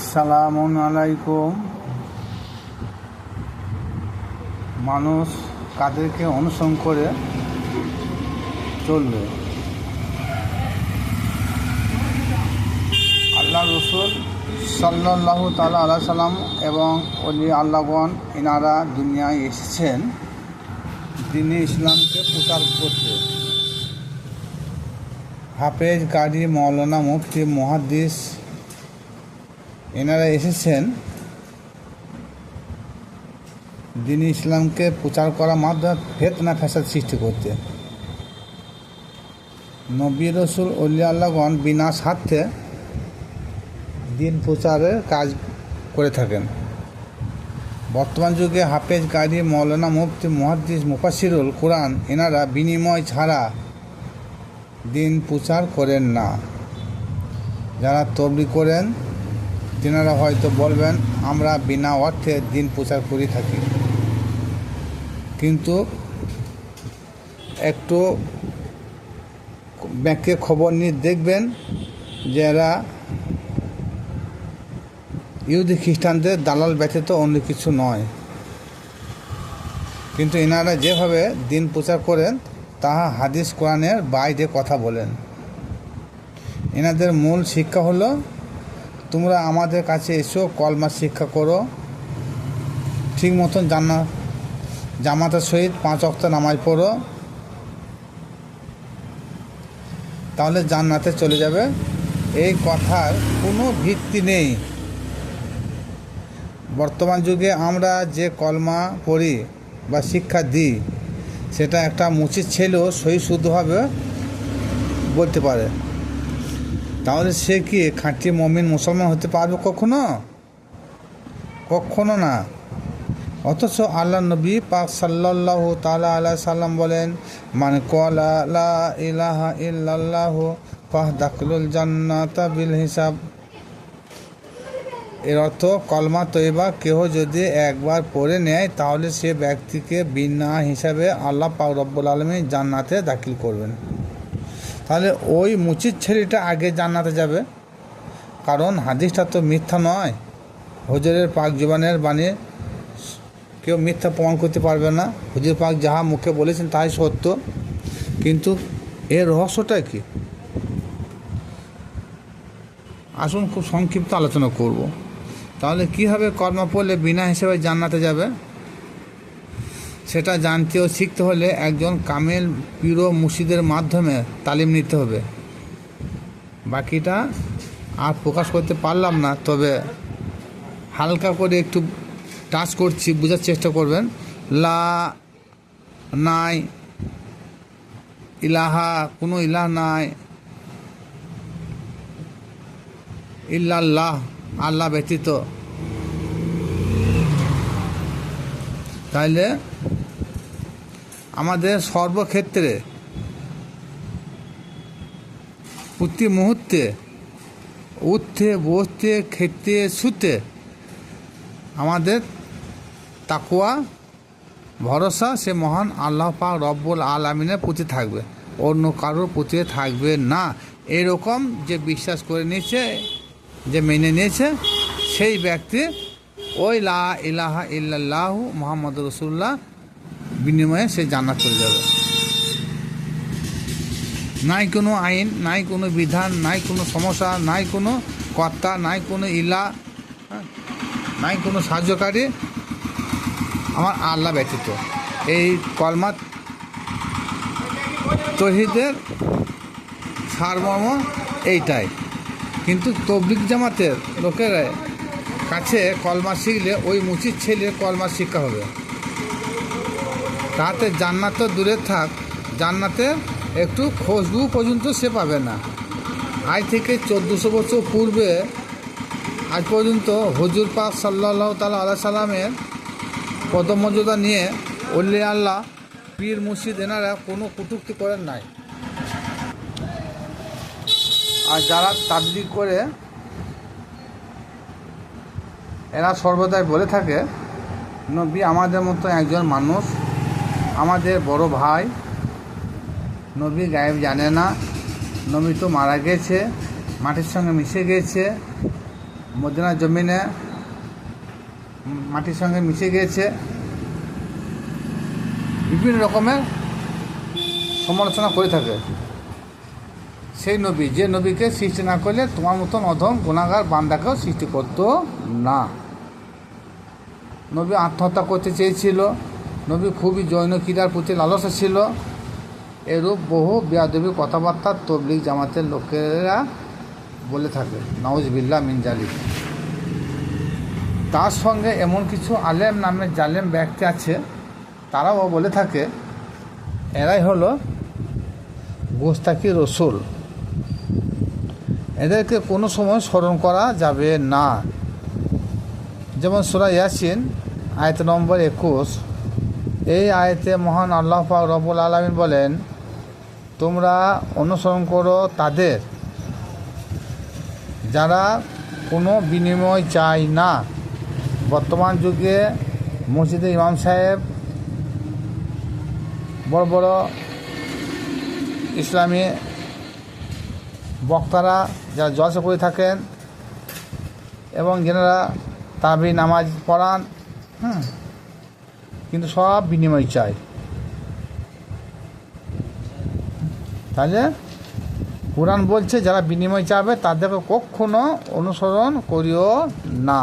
আসসালামু আলাইকুম। মানুষ কাদেরকে অনুসরণ করে চলবে? আল্লাহ রসুল সাল্লাল্লাহু তাআলা আলাইহি সাল্লাম এবং ওলি আল্লাহগণ এনারা দুনিয়ায় এসেছেন দ্বীন ইসলামকে প্রচার করতে। হাফেজ, কারি, মৌলানা, মুফতি, মুহাদ্দিস এনারা এসেছেন দ্বীন ইসলামকে প্রচার করার মাধ্যমে ফিতনা ফ্যাসাদ সৃষ্টি করতে। নবী রসুল ওলি আল্লাহগণ বিনা স্বার্থে দ্বীন প্রচারের কাজ করে থাকেন। বর্তমান যুগে হাফেজ, কারি, মৌলানা, মুফতি, মুহাদ্দিস, মুফাসসিরুল কোরআন এনারা বিনিময় ছাড়া দ্বীন প্রচার করেন না। যারা তবলিগ করেন তেনারা হয়তো বলবেন আমরা বিনা অর্থে দ্বীন প্রচার করে থাকি, কিন্তু একটু ব্যাংকে খবর নিয়ে দেখবেন যে এরা ইহুদি খ্রিস্টানদের দালাল ব্যতীত অন্য কিছু নয়। কিন্তু এনারা যেভাবে দ্বীন প্রচার করেন তাহা হাদিস কোরআনের বাইরে কথা বলেন। এনাদের মূল শিক্ষা হলো তোমরা আমাদের কাছে এসো, কলমা শিক্ষা করো, ঠিক মতন জামাতের সহিত 5 ওয়াক্ত নামাজ পড়ো, তাহলে জান্নাতে চলে যাবে। এই কথার কোনো ভিত্তি নেই। বর্তমান যুগে আমরা যে কলমা পড়ি বা শিক্ষা দিই সেটা একটা মুচির ছেলেও সহি শুদ্ধভাবে বলতে পারে, তাহলে সে কি খাঁটি মুমিন মুসলমান হতে পারবে? কখনো না। অথচ আল্লাহ নবী পাক সাল্লাল্লাহু তাআলা আলাইহি সাল্লাম বলেন, মান ক্বালা লা ইলাহা ইল্লাল্লাহু ফাহদাখুলুল জান্নাতা বিল হিসাব। এর অর্থ কলমা তৈবা কেহ যদি একবার পড়ে নেয় তাহলে সে ব্যক্তিকে বিনা হিসাবে আল্লাহ পাক রব্বুল আলামিন জান্নাতে দাখিল করবেন। তাহলে ওই মুচির ছেলেটা আগে জান্নাতে যাবে, কারণ হাদিসটা তো মিথ্যা নয়। হুজুরের পাক জবানের বাণী কেউ মিথ্যা প্রমাণ করতে পারবে না। হুজুর পাক যাহা মুখে বলেছেন তাই সত্য, কিন্তু এর রহস্যটা কি? আসুন খুব সংক্ষিপ্ত আলোচনা করব। তাহলে কীভাবে কর্ম পড়লে বিনা হিসেবে জান্নাতে যাবে সেটা জানতে ও শিখতে হলে একজন কামেল পীর ও মুর্শিদের মাধ্যমে তালিম নিতে হবে। বাকিটা আর প্রকাশ করতে পারলাম না, তবে হালকা করে একটু টাচ করছি, বোঝার চেষ্টা করবেন। লা নাই ইলাহা, কোনো ইলাহ নাই, ইল্লাল্লাহ, আল্লাহ ব্যতীত। তাইলে আমাদের সর্বক্ষেত্রে প্রতি মুহূর্তে উঠতে বসতে খেতে শুতে আমাদের তাকওয়া ভরসা সে মহান আল্লাহ পাক রব্বুল আলামিনের প্রতি থাকবে, অন্য কারোর প্রতি থাকবে না। এরকম যে বিশ্বাস করে নিয়েছে, যে মেনে নিয়েছে, সেই ব্যক্তি ওই লা ইলাহা ইল্লাল্লাহু মুহাম্মাদুর রাসূলুল্লাহ বিনিময়ে সে জান্নাত চলে যাবে। নাই কোনো আইন, নাই কোনো বিধান, নাই কোনো সমস্যা, নাই কোনো কর্তা, নাই কোনো ইলা, নাই কোনো সাহায্যকারী আমার আল্লাহ ব্যতীত। এই কলমা তৌহিদের সারমর্ম এইটাই। কিন্তু তবলিগ জামাতের লোকের কাছে কলমা শিখলে ওই মুচির ছেলের কলমা শিক্ষা হবে, তাতে জান্নাত তো দূরে থাক, জান্নাতে একটু খুশবু পর্যন্ত সে পাবে না। আজ থেকে 1400 বছর পূর্বে আজ পর্যন্ত হুজুর পাক সাল্লাল্লাহু তাআলা আলাইহি সাল্লামের পদমর্যাদা নিয়ে ওলি আল্লাহ, পীর, মুর্শিদ এনারা কোনো কটূক্তি করেন নাই। আর যারা তাবলীগ করে এরা সর্বদাই বলে থাকে নবী আমাদের মতো একজন মানুষ, আমাদের বড় ভাই। নবী গায়েব জানে না, নবী তো মারা গেছে, মাটির সঙ্গে মিশে গেছে, মদিনার জমিনে মাটির সঙ্গে মিশে গিয়েছে, বিভিন্ন রকমের সমালোচনা করে থাকে। সেই নবী, যে নবীকে সৃষ্টি না করলে তোমার মতন অধম গুনাহগার বান্দাকেও সৃষ্টি করতো না। নবী আত্মহত্যা করতে চেয়েছিল, নবী খুবই যৌন ক্রীড়ার প্রতি লালসা ছিল। এরূপ বহু বেয়াদবি কথাবার্তা তবলিগ জামাতের লোকেরা বলে থাকে, নাউজুবিল্লাহ মিন জালিক। তার সঙ্গে এমন কিছু আলেম নামের জালেম ব্যক্তি আছে, তারাও বলে থাকে এরাই হলো গোস্তাকি রসুল, এদেরকে কোনো সময় স্মরণ করা যাবে না। যেমন সূরা ইয়াসিন আয়াত নম্বর 21, এই আয়াতে মহান আল্লাহ পাক রব্বুল আলামিন বলেন, তোমরা অনুসরণ করো তাদের যারা কোনো বিনিময় চায় না। বর্তমান যুগে মসজিদে ইমাম সাহেব, বড় বড় ইসলামী বক্তারা যারা জলসা করে থাকেন এবং যেনারা তারাবি নামাজ পড়ান, কিন্তু সব বিনিময় চাই। তাহলে কোরআন বলছে যারা বিনিময় চাবে তাদেরকে কখনো অনুসরণ করিও না।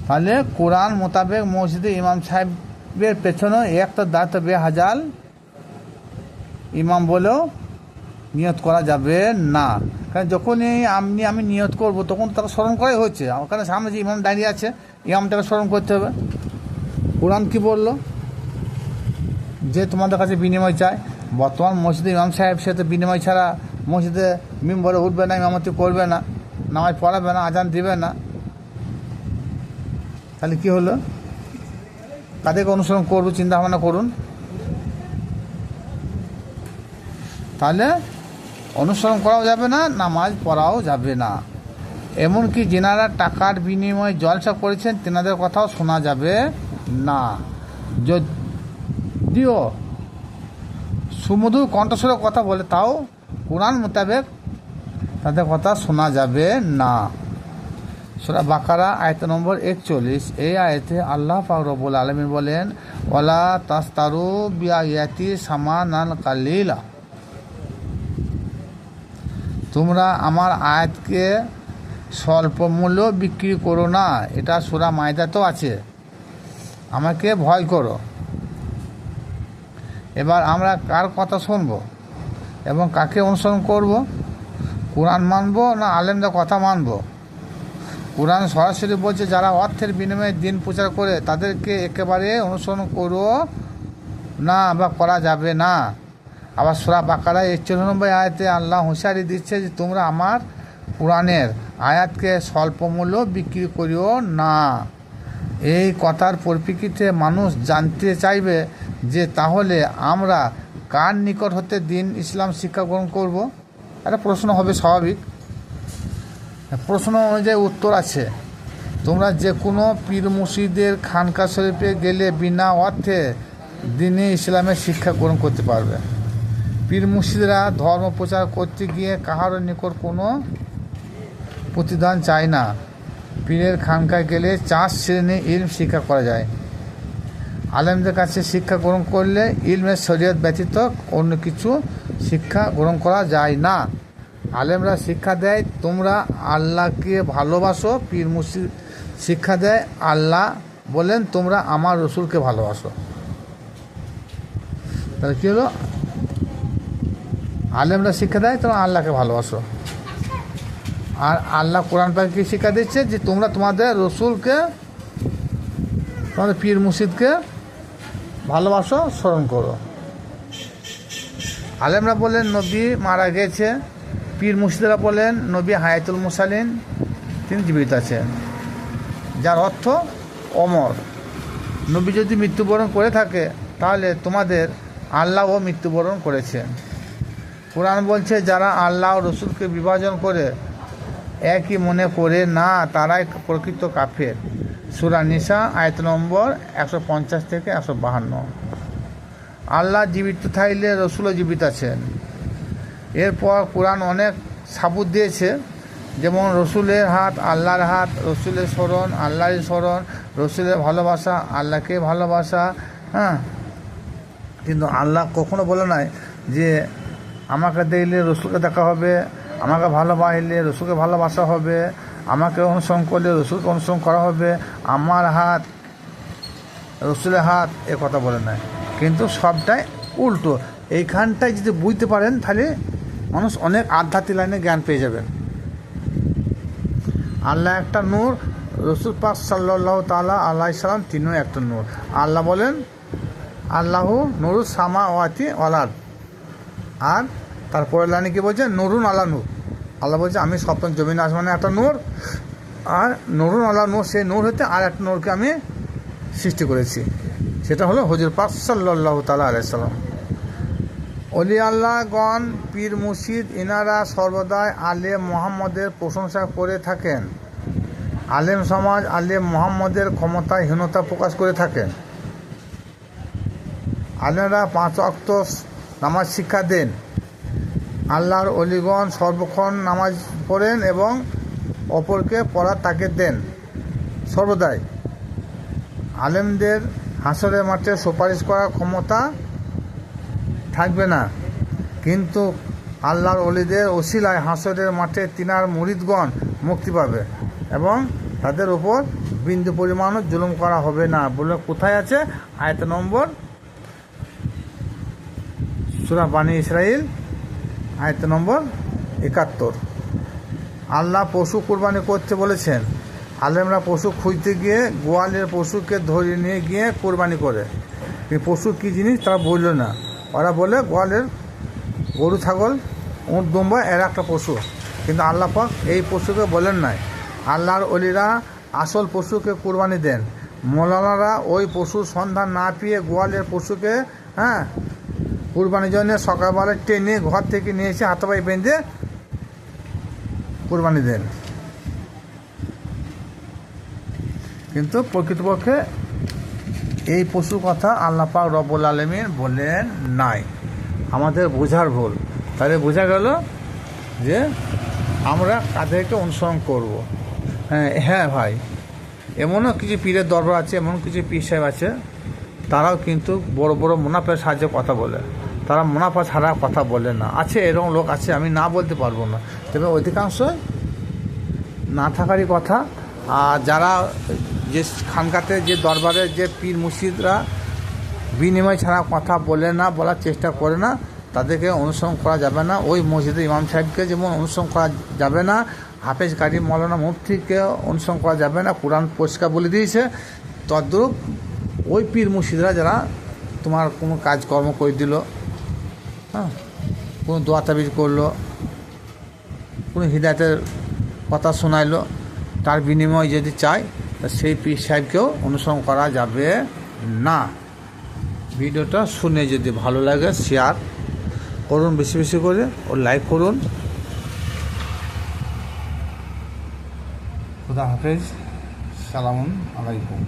তাহলে কোরআন মোতাবেক মসজিদে ইমাম সাহেবের পেছনে একটা দায়িত্ব বেহাজাল ইমাম বলেও নিয়ত করা যাবে না। কারণ যখনই আমি নিয়ত করব তখন তারা স্মরণ করাই হচ্ছে, ওখানে সামনে যে ইমাম দাঁড়িয়ে আছে ইমামটাকে স্মরণ করতে হবে। কোরআন কি বলল? যে তোমাদের কাছে বিনিময় চায়। বর্তমান মসজিদে ইমাম সাহেব সে তো বিনিময় ছাড়া মসজিদে মিম্বরে উঠবে না, ইমামতি করবে না, নামাজ পড়াবে না, আজান দিবে না। তাহলে কি হলো? তাদেরকে অনুসরণ করবো, চিন্তা ভাবনা করুন। তাহলে অনুসরণ করাও যাবে না, নামাজ পড়াও যাবে না। এমনকি যেনারা টাকার বিনিময়ে জলসা করেছেন তেনাদের কথাও শোনা যাবে না। যদিও সুমধুর কণ্ঠস্বরে কথা বলে তাও কোরআন মোতাবেক তাদের কথা শোনা যাবে না। সূরা বাকারা আয়াত নম্বর 41, এই আয়াতে আল্লাহ পাক রব্বুল আলামিন বলেন, ওয়ালা তাস্তারু বিআয়াতি সামানান কালিলা, তোমরা আমার আয়াতকে স্বল্প মূল্য বিক্রি করো না। এটা সূরা মায়দাতেও আছে, আমাকে ভয় করো। এবার আমরা কার কথা শুনব এবং কাকে অনুসরণ করব? কোরআন মানব না আলেমদের কথা মানব? কোরআন সরাসরি বলছে যারা অর্থের বিনিময়ে দিন প্রচার করে তাদেরকে একেবারে অনুসরণ করো না বা করা যাবে না। আবার সূরা বাকারায় 41 আয়াতে আল্লাহ হুঁশিয়ারি দিচ্ছে যে তোমরা আমার কোরআনের আয়াতকে স্বল্প মূল্য বিক্রি করিও না। এই কথার পরিপ্রেক্ষিতে মানুষ জানতে চাইবে যে তাহলে আমরা কার নিকট হতে দিন ইসলাম শিক্ষা গ্রহণ করব? একটা প্রশ্ন হবে, স্বাভাবিক প্রশ্ন অনুযায়ী উত্তর আছে। তোমরা যে কোনো পীর মুর্শিদের খানকা শরীফে গেলে বিনা অর্থে দিনে ইসলামের শিক্ষা গ্রহণ করতে পারবে। পীর মুর্শিদরা ধর্ম প্রচার করতে গিয়ে কাহারও নিকট কোনো প্রতিদান চায় না। পীরের খানকায় গেলে 4 শ্রেণী ইলম শিক্ষা করা যায়। আলেমদের কাছে শিক্ষা গ্রহণ করলে ইলমের শরীয়ত ব্যতীত অন্য কিছু শিক্ষা গ্রহণ করা যায় না। আলেমরা শিক্ষা দেয় তোমরা আল্লাহকে ভালোবাসো, পীর মুর্শিদ শিক্ষা দেয় আল্লাহ বলেন তোমরা আমার রসুলকে ভালোবাসো। তাহলে কী হলো? আলেমরা শিক্ষা দেয় তোমরা আল্লাহকে ভালোবাসো, আর আল্লাহ কোরআন পাকে কি শিক্ষা দিচ্ছে যে তোমরা তোমাদের রসুলকে, তোমাদের পীর মুর্শিদকে ভালোবাসো, স্মরণ করো। আলেমরা বলেন নবী মারা গেছে, পীর মুর্শিদরা বলেন নবী হায়াতুল মুরসালিন, তিনি জীবিত আছেন, যার অর্থ অমর। নবী যদি মৃত্যুবরণ করে থাকে তাহলে তোমাদের আল্লাহও মৃত্যুবরণ করেছেন। কোরআন বলছে যারা আল্লাহ ও রসুলকে বিভাজন করে একই মনে করে না তারাই প্রকৃত কাফের। সূরা নিসা আয়াত নম্বর 150 থেকে 152। আল্লাহ জীবিত থাকলে রসুলও জীবিত আছেন। এরপর কোরআন অনেক সাবুত দিয়েছে, যেমন রসুলের হাত আল্লাহর হাত, রসুলের স্মরণ আল্লাহরই স্মরণ, রসুলের ভালোবাসা আল্লাহকে ভালোবাসা। হ্যাঁ, কিন্তু আল্লাহ কখনো বলে নাই যে আমাকে দেখলে রসুলকে দেখা হবে, আমাকে ভালোবাসলে রসুলকে ভালোবাসা হবে, আমাকে অনুসরণ করলে রসুলকে অনুসরণ করা হবে, আমার হাত রসুলের হাত, এ কথা বলে নাই। কিন্তু সবটাই উল্টো। এইখানটায় যদি বুঝতে পারেন তাহলে মানুষ অনেক আধ্যাত্মিক লাইনে জ্ঞান পেয়ে যাবেন। আল্লাহ একটা নূর, রসুল পাক সাল্লাল্লাহু তাআলা আলাইহিস সালাম তিনিও একটা নূর। আল্লাহ বলেন আল্লাহু নুরুস সামাওয়াতি ওয়াল আরদ, আর তারপরে লাইনে কি বলছে, নুরুন আলা নূর। আল্লাহ বলছে আমি সপ্তম জমিন আসমানে একটা নূর, আর নুরুন আলা নূর, সেই নূর হতে আর একটা নূরকে আমি সৃষ্টি করেছি, সেটা হলো হুজুর পাক সাল্লাল্লাহু তাআলা আলাইহিস সালাম। অলি আল্লাহগণ, পীর মুর্শিদ, ইনারা সর্বদাই আলেম মোহাম্মদের প্রশংসা করে থাকেন। আলেম সমাজ আলেম মোহাম্মদের ক্ষমতায় হীনতা প্রকাশ করে থাকেন। আলেমরা 5 ওয়াক্ত নামাজ শিক্ষা দেন। আল্লাহর অলিগণ সর্বক্ষণ নামাজ পড়েন এবং অপরকে পড়ার তাকে দেন সর্বদাই। আলেমদের হাসরের মাঠে সুপারিশ করার ক্ষমতা থাকবে না, কিন্তু আল্লাহর ওলিদের ওসিলায় হাসরের মাঠে তিনার মুরিদগণ মুক্তি পাবে এবং তাদের উপর বিন্দু পরিমাণও জুলুম করা হবে না বলে কোথায় আছে? আয়াত নম্বর সূরা বানী ইসরাইল, আয়াত নম্বর 71। আল্লাহ পশু কুরবানি করতে বলেছেন। আলেমরা পশু খুঁজতে গিয়ে গোয়ালের পশুকে ধরে নিয়ে গিয়ে কোরবানি করে। এই পশু কী জিনিস তারা বলল না, ওরা বলে গোয়ালের গরু ছাগল উঁট দুম্বা এর একটা পশু, কিন্তু আল্লাহ পাক এই পশুকে বলেন নাই। আল্লাহর অলিরা আসল পশুকে কোরবানি দেন। মৌলানারা ওই পশুর সন্ধান না পেয়ে গোয়ালের পশুকে কোরবানির জন্য সকালবেলা টেনে ঘর থেকে নিয়ে এসে হাতে পায়ে বেঁধে কোরবানি দেন। কিন্তু প্রকৃতপক্ষে এই পশুর কথা আল্লাহ পাক রব্বুল আলামিন বলেন নাই, আমাদের বোঝার ভুল। তাহলে বোঝা গেল যে আমরা কাদেরকে অনুসরণ করব। হ্যাঁ ভাই, এমনও কিছু পীরের দরবার আছে, এমন কিছু পীর সাহেব আছে, তারাও কিন্তু বড় বড় মুনাফার সাহায্যে কথা বলে, তারা মুনাফা ছাড়া কথা বলে না। আছে, এরকম লোক আছে, আমি না বলতে পারবো না, তবে অধিকাংশই না থাকারই কথা। আর যারা যে খানকাতে যে দরবারে যে পীর মুর্শিদরা বিনিময় ছাড়া কথা বলে না, বলার চেষ্টা করে না, তাদেরকে অনুসরণ করা যাবে না। ওই মসজিদের ইমাম সাহেবকে যেমন অনুসরণ করা যাবে না, হাফেজ কারি মৌলানা মুফতিকে অনুসরণ করা যাবে না, কোরআন পরিষ্কার বলে দিয়েছে। তদ্রূপ ওই পীর মুর্শিদরা যারা তোমার কোনো কাজকর্ম করে দিল, কোনো দোয়া তাবিজ করলো, কোনো হিদায়তের কথা শোনাইলো, তার বিনিময় যদি চায় তা সেই পীর সাহেবকেও অনুসরণ করা যাবে না। ভিডিওটা শুনে যদি ভালো লাগে শেয়ার করুন বেশি বেশি করে, ও লাইক করুন। খুদা হাফেজ, সালামুন আলাইকুম।